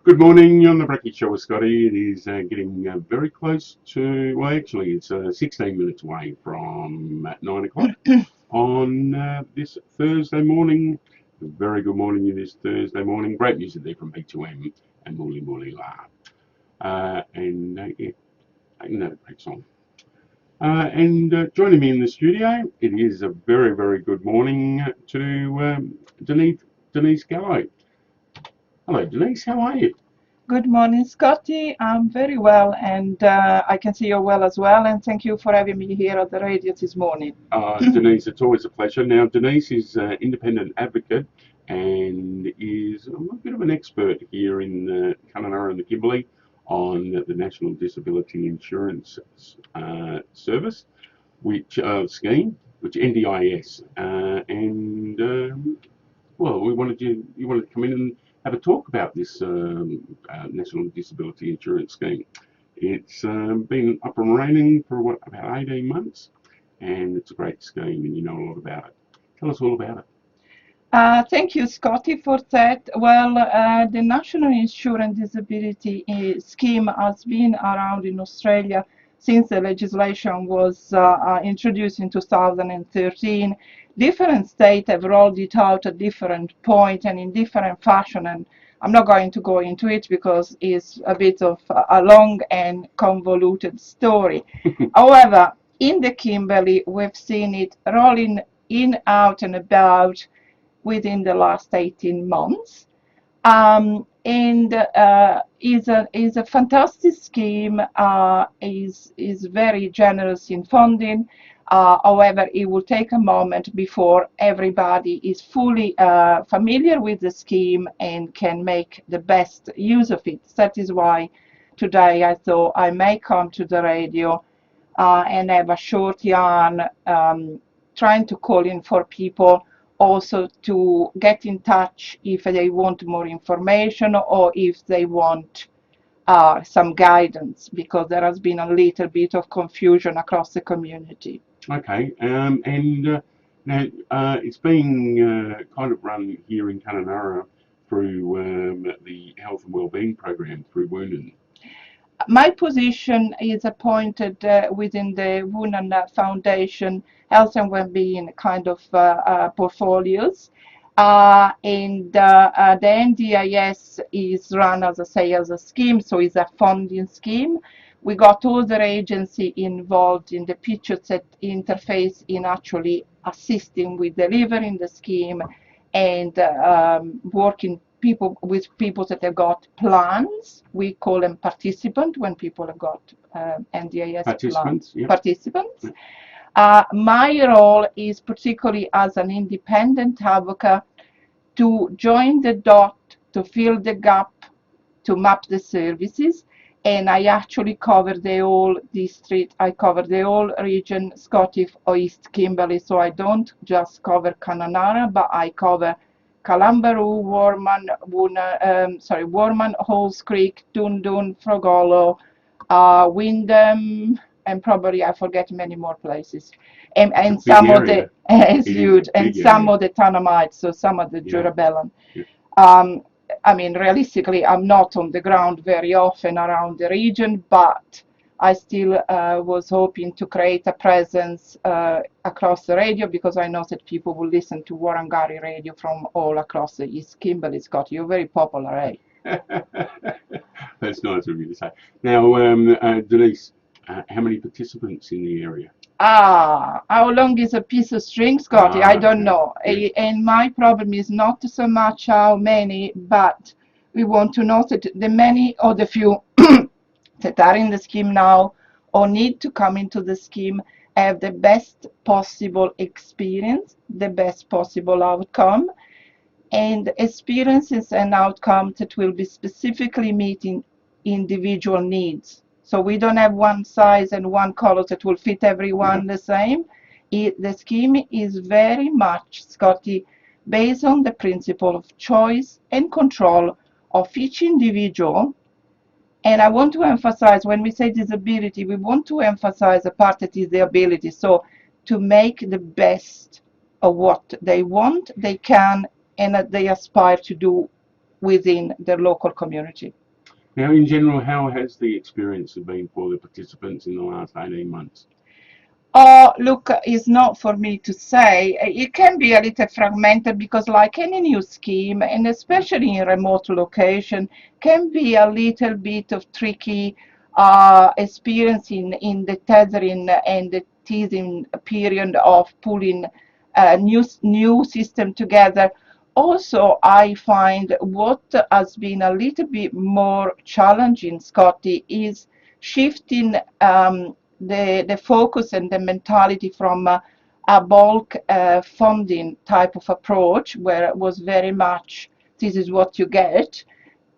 Good morning on the BREEKY Show with Scotty. It is getting very close to, well, actually, it's 16 minutes away from 9 o'clock on this Thursday morning. A very good morning this Thursday morning. Great music there from B2M and Morley Morley La. Yeah, another great song. Joining me in the studio, it is a very, very good morning to Denise Gallo. Hello, Denise. How are you? Good morning, Scotty. I'm very well, and I can see you're well as well. And thank you for having me here at the radio this morning. Denise, it's always a pleasure. Now, Denise is an independent advocate and is a bit of an expert here in Kununurra and the Kimberley on the National Disability Insurance Service, which scheme, which NDIS, well, you wanted to come in and have a talk about this National Disability Insurance Scheme. It's been up and running for about 18 months, and it's a great scheme, and you know a lot about it. Tell us all about it. Thank you, Scotty, for that. Well, the National Insurance Disability Scheme has been around in Australia since the legislation was introduced in 2013. Different states have rolled it out at different points and in different fashion, and I'm not going to go into it because it's a bit of a long and convoluted story. However, in the Kimberley, we've seen it rolling in, out and about within the last 18 months. And is a fantastic scheme, is very generous in funding. However, it will take a moment before everybody is fully familiar with the scheme and can make the best use of it. That is why today I thought I may come to the radio and have a short yarn, trying to call in for people also to get in touch if they want more information or if they want some guidance, because there has been a little bit of confusion across the community. Okay, now it's been kind of run here in Kununurra through the Health and Wellbeing Program through Wunan. My position is appointed within the Wunan Foundation Health and Wellbeing kind of portfolios. And the NDIS is run, as I say, as a scheme, so it's a funding scheme. We got other agencies involved in the picture set interface in actually assisting with delivering the scheme and working with people that have got plans. We call them participants when people have got NDIS participants, plans. Yep. Participants. My role is particularly as an independent advocate to join the dot, to fill the gap, to map the services. And I actually cover the whole district. I cover the whole region, Scottish or East Kimberley. So I don't just cover Kununurra, but I cover Kalambaroo, Warman, Halls Creek, Dundun, Frogolo, Windham, and probably I forget many more places. And some of the it's huge, and some of the Tanamites, so some of the Jurabellan. Yeah. I mean, realistically, I'm not on the ground very often around the region, but I still was hoping to create a presence across the radio, because I know that people will listen to Warangari radio from all across the East Kimberley. Scott, you're very popular, eh? That's nice of you to say. Now, Denise, how many participants in the area? How long is a piece of string, Scotty? I don't know. Yes. And my problem is not so much how many, but we want to know that the many or the few that are in the scheme now or need to come into the scheme have the best possible experience, the best possible outcome, and experiences and outcomes that will be specifically meeting individual needs. So we don't have one size and one color that will fit everyone the same. The scheme is very much, Scotty, based on the principle of choice and control of each individual. And I want to emphasize, when we say disability, we want to emphasize the part that is the ability. So to make the best of what they want, they can, and that they aspire to do within the local community. Now, in general, how has the experience been for the participants in the last 18 months? Look, it's not for me to say. It can be a little fragmented because, like any new scheme, and especially in remote location, can be a little bit of tricky experience in the tethering and the teasing period of pulling a new system together. Also, I find what has been a little bit more challenging, Scotty, is shifting the focus and the mentality from a bulk funding type of approach, where it was very much this is what you get,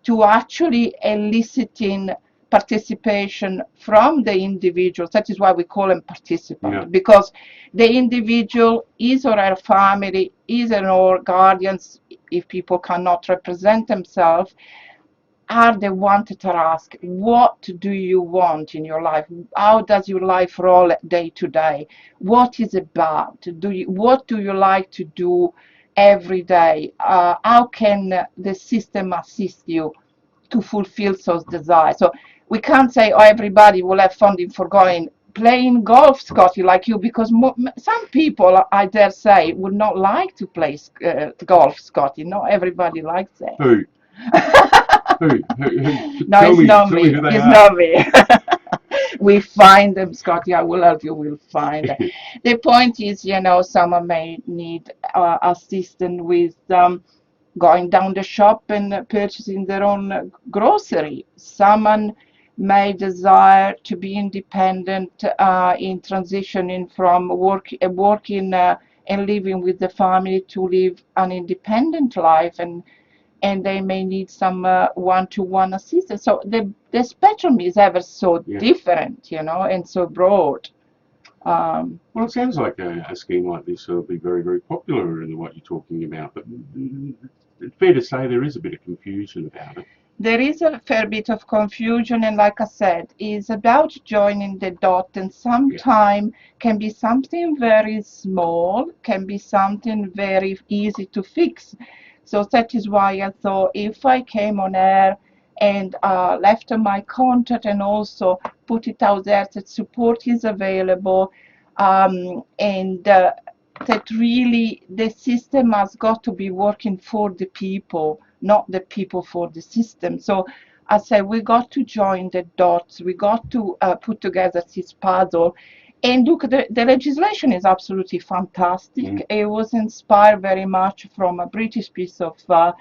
to actually eliciting participation from the individuals. That is why we call them participants, because the individual, his or her family, his or her guardians, if people cannot represent themselves, are the ones to ask, what do you want in your life? How does your life roll day to day? What is it about? What do you like to do every day? How can the system assist you to fulfill those desires? So we can't say, oh, everybody will have funding for going playing golf, Scotty, like you, because some people, I dare say, would not like to play golf, Scotty. Not everybody likes it. Who? No, it's not me. It's not me. We find them, Scotty. I will help you. We'll find them. The point is, someone may need assistance with going down the shop and purchasing their own grocery. Someone may desire to be independent in transitioning from working and living with the family to live an independent life, and they may need some one-to-one assistance. So the spectrum is ever so different, and so broad. Well, it sounds like a scheme like this will be very, very popular in what you're talking about, but it's fair to say there is a bit of confusion about it. There is a fair bit of confusion, and like I said, it's about joining the dot, and sometimes can be something very small, can be something very easy to fix. So that is why I thought if I came on air and left my contact and also put it out there that support is available, and that really the system has got to be working for the people, not the people for the system. So I said we got to join the dots, we got to put together this puzzle. And look, the legislation is absolutely fantastic. It was inspired very much from a British piece of law,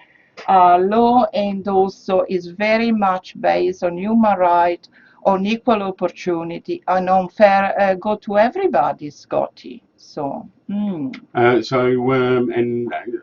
and also is very much based on human rights, on equal opportunity, and on fair go to everybody, Scotty. So. And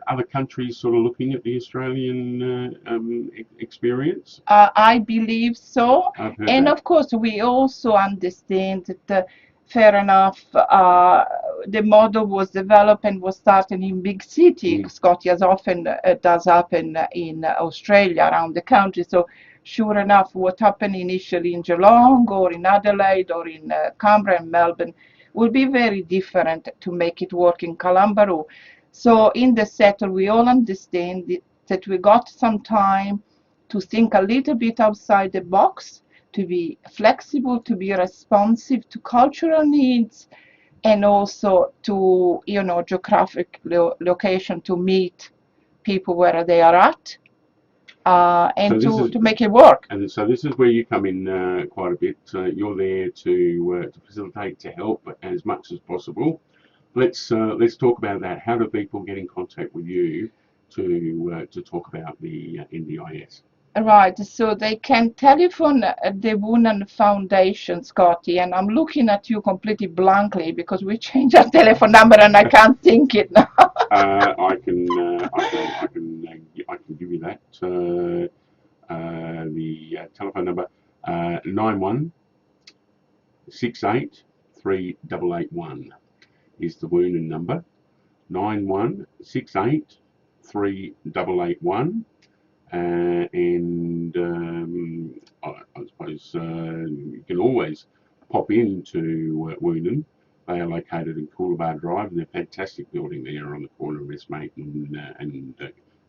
other countries sort of looking at the Australian experience? I believe so. And that. Of course, we also understand that fair enough, the model was developed and was started in big cities. Scotty, as often does happen in Australia, around the country. So sure enough, what happened initially in Geelong or in Adelaide or in Canberra and Melbourne will be very different to make it work in Kalambaru. So in the settle, we all understand that we got some time to think a little bit outside the box, to be flexible, to be responsive to cultural needs, and also to geographic location, to meet people where they are at, and to make it work. And so this is where you come in quite a bit. You're there to facilitate, to help as much as possible. Let's talk about that. How do people get in contact with you to talk about the NDIS? Right, so they can telephone the Wunan Foundation, Scotty, and I'm looking at you completely blankly because we changed our telephone number and I can't think it now. I can give you that. The telephone number 91683881 is the Wunan number. 91683881. And I suppose you can always pop into Wunan. They are located in Coolabah Drive, and they're a fantastic building there on the corner of Westmate and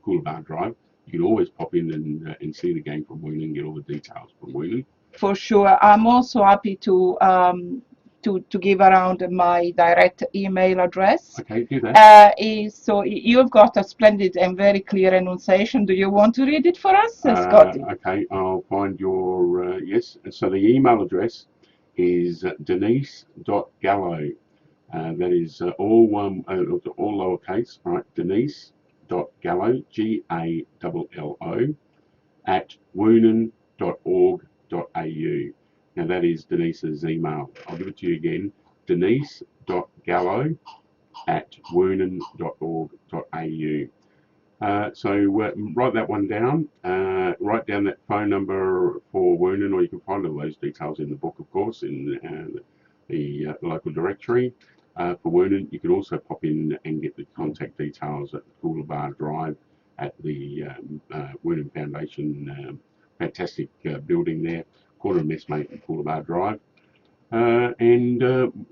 Coolabah Drive. you can always pop in and see the game from Wunan and get all the details from Wunan. For sure. I'm also happy to give around my direct email address. Okay, do that. So you've got a splendid and very clear enunciation. Do you want to read it for us, Scotty? Okay, I'll find your, yes. So the email address is denise.gallo. That is all all lowercase, right? Denise.gallo, Gallo, at wunan.org.au. Now that is Denise's email. I'll give it to you again. Denise.gallo at wunan.org.au. So write that one down. Write down that phone number for Wunan, or you can find all those details in the book, of course, in the local directory. For Wunan, you can also pop in and get the contact details at the Coolabah Drive at the Wunan Foundation fantastic building there, corner of Messmate and Coolabah Drive. And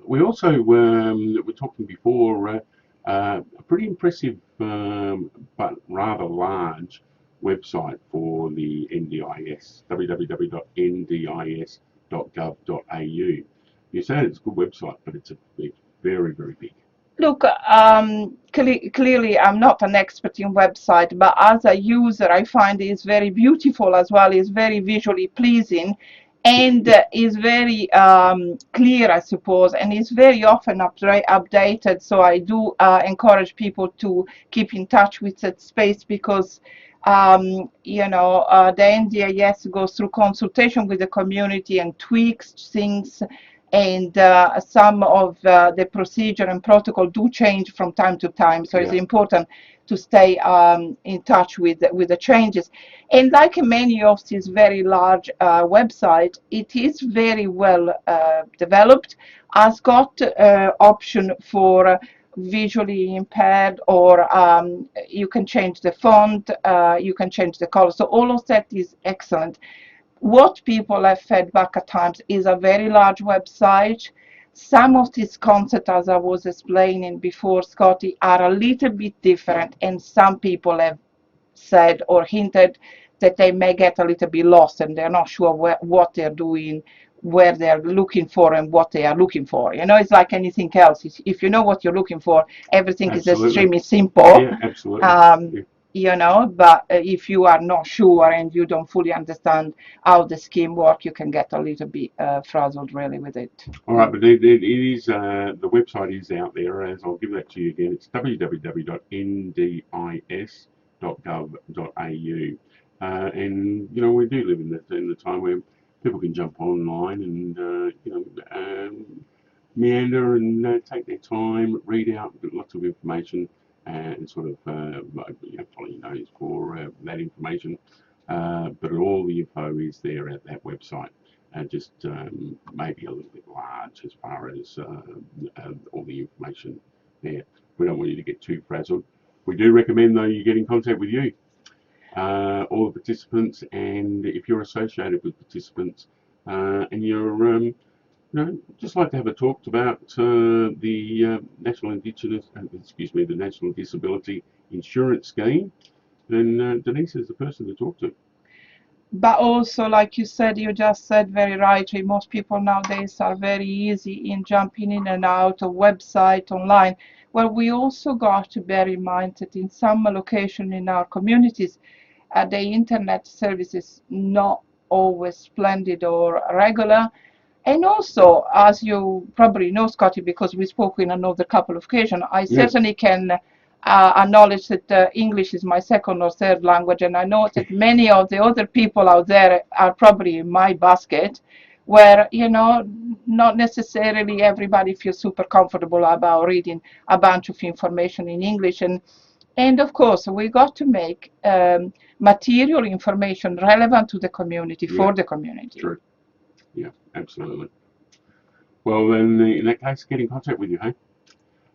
we also were talking before a pretty impressive but rather large website for the NDIS, www.ndis.gov.au. You said it's a good website, but it's very, very big. Look, clearly I'm not an expert in website, but as a user, I find it's very beautiful as well. It's very visually pleasing, and is very clear, I suppose, and is very often updated. So I do encourage people to keep in touch with that space, because the NDIS goes through consultation with the community and tweaks things, and some of the procedure and protocol do change from time to time. So it's important to stay in touch with the changes. And like many of these very large websites, it is very well developed, has got option for visually impaired, or you can change the font, you can change the color. So all of that is excellent. What people have fed back at times is a very large website. Some of these concepts, as I was explaining before, Scotty, are a little bit different, and some people have said or hinted that they may get a little bit lost and they're not sure what they're doing, where they're looking for, and what they are looking for. It's like anything else. If you know what you're looking for, everything is extremely simple. Yeah, absolutely. But if you are not sure and you don't fully understand how the scheme works, you can get a little bit frazzled really with it. All right, but it is, the website is out there, as I'll give that to you again. It's www.ndis.gov.au. And, we do live in the time where people can jump online and, meander and take their time, read out lots of information, and sort of follow your nose for that information. But all the info is there at that website. Just maybe a little bit large as far as all the information there. We don't want you to get too frazzled. We do recommend, though, you get in contact with you, all the participants, and if you're associated with participants and you're just like to have a talk about the National Disability Insurance Scheme, then Denise is the person to talk to. But also, like you just said very rightly, most people nowadays are very easy in jumping in and out of website online. Well, we also got to bear in mind that in some location in our communities, the internet service is not always splendid or regular. And also, as you probably know, Scotty, because we spoke in another couple of occasions, I certainly can acknowledge that English is my second or third language, and I know that many of the other people out there are probably in my basket, where, not necessarily everybody feels super comfortable about reading a bunch of information in English. And of course, we got to make material information relevant to the community, for the community. True. Yeah, absolutely. Well, then, in that case, get in contact with you, hey?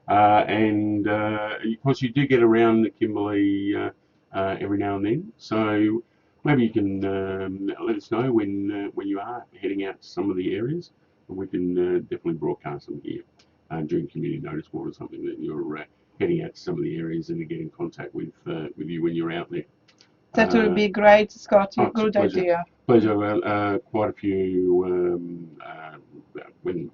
And of course, you do get around the Kimberley every now and then, so maybe you can let us know when you are heading out to some of the areas, and we can definitely broadcast them here during community notice board or something, that you're heading out to some of the areas and to get in contact with you when you're out there. That would be great, Scotty. Oh, it's a Good pleasure. idea. Pleasure. Quite a few when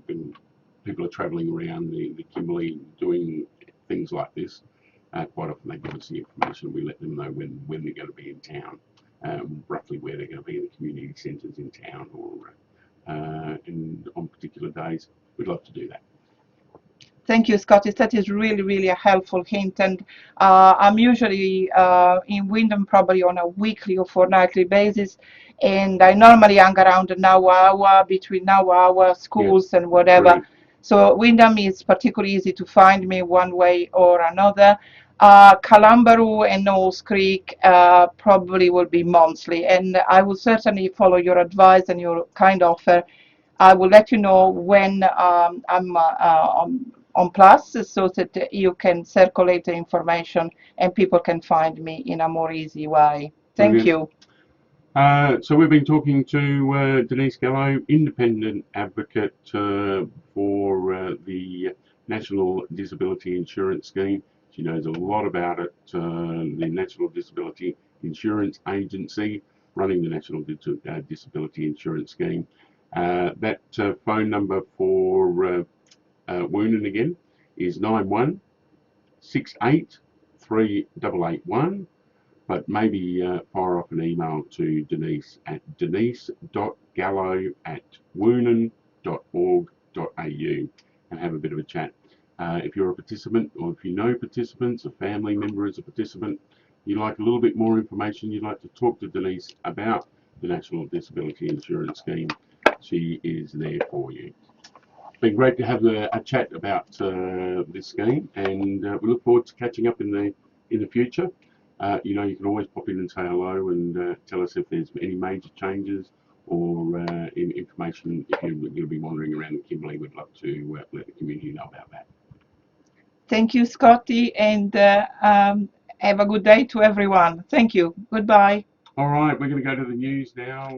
people are travelling around the Kimberley doing things like this. Quite often they give us the information. We let them know when they're going to be in town, roughly where they're going to be in the community centres in town, or and on particular days. We'd love to do that. Thank you, Scotty. That is really, really a helpful hint. And I'm usually in Wyndham probably on a weekly or fortnightly basis. And I normally hang around an hour between our schools and whatever. Brilliant. So Wyndham is particularly easy to find me one way or another. Kalambaru and Knowles Creek probably will be monthly. And I will certainly follow your advice and your kind offer. I will let you know when I'm on Plus, so that you can circulate the information and people can find me in a more easy way. Thank you. So we've been talking to Denise Gallo, independent advocate for the National Disability Insurance Scheme. She knows a lot about it. The National Disability Insurance Agency running the National Disability Insurance Scheme. That phone number for Wunan again is 91683881, but maybe fire off an email to Denise at denise.gallo@wunan.org.au and have a bit of a chat. If you're a participant, or if you know participants, a family member is a participant, you'd like a little bit more information, you'd like to talk to Denise about the National Disability Insurance Scheme, she is there for you. It's been great to have a chat about this scheme, and we look forward to catching up in the future. You know, you can always pop in and say hello and tell us if there's any major changes or information. If you're going to be wandering around the Kimberley, we'd love to let the community know about that. Thank you, Scotty, and have a good day to everyone. Thank you. Goodbye. All right, we're going to go to the news now.